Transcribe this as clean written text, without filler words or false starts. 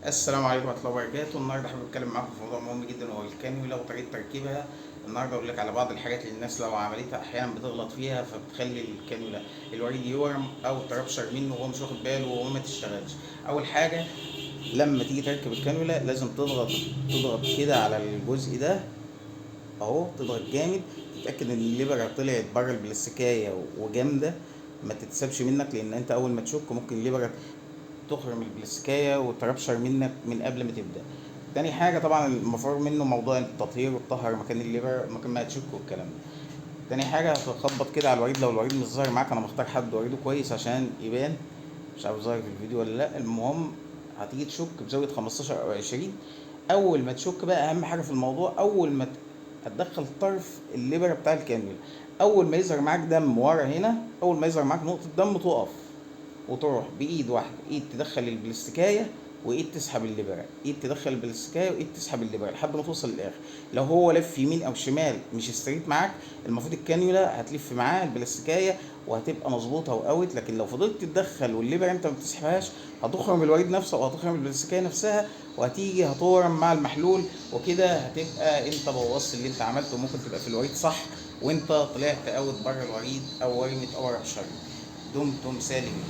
السلام عليكم ورحمة الله وبركاته. النهارده حابب اتكلم معاكم في موضوع مهم جدا وهو الكانيولا وطريقة تركيبها. النهارده اقول لك على بعض الحاجات اللي الناس لو عملتها احيانا بتغلط فيها فبتخلي الكانيولا الوريد يورم او تربشر منه وهو مش واخد باله وهو ما تشتغلش. اول حاجة لما تيجي تركب الكانيولا لازم تضغط كده على الجزء ده اهو، تضغط جامد تتأكد ان الليبرة طلعت بره البلاستيكية وجامدة، ما تتسابش منك، لان انت اول ما تشك ممكن الليبرة تخرم البلاستيكية وتربشر منك من قبل ما تبدأ. تاني حاجة طبعا المفروض منه موضوع التطهير وتطهر مكان الليبر مكان ما هتشك والكلام ده. تاني حاجة هتخبط كده على الوريد، لو الوريد مش ظاهر معاك انا مختار حد وريده كويس عشان يبان، مش عارف ظاهر في الفيديو ولا لا. المهم هتيجي تشك بزاوية 15 او 20. اول ما تشك بقى اهم حاجة في الموضوع، اول ما هتدخل طرف الليبر بتاع الكانيولا، اول ما يظهر معاك دم ورا هنا، اول ما يظهر معاك نقطة دم تقف وتروح بايد واحده، ايد تدخل البلاستيكايه وايد تسحب الليبره، ايد تدخل البلاستيكايه وايد تسحب الليبره لحد ما توصل للاخر. لو هو لف يمين او شمال مش ستريت معاك، المفروض الكانيولا هتلف معاه البلاستيكايه وهتبقى مظبوطه واوت. لكن لو فضلت تتدخل والليبره انت ما بتسحبهاش هتخرم الوريد نفسه او هتخرم البلاستيكايه نفسها وهتيجي هتورم مع المحلول، وكده هتبقى انت بوظت اللي انت عملته. ممكن تبقى في الوريد صح وانت طلعت اوت بره الوريد او ورمت او ربشرت. دمتم سالمين.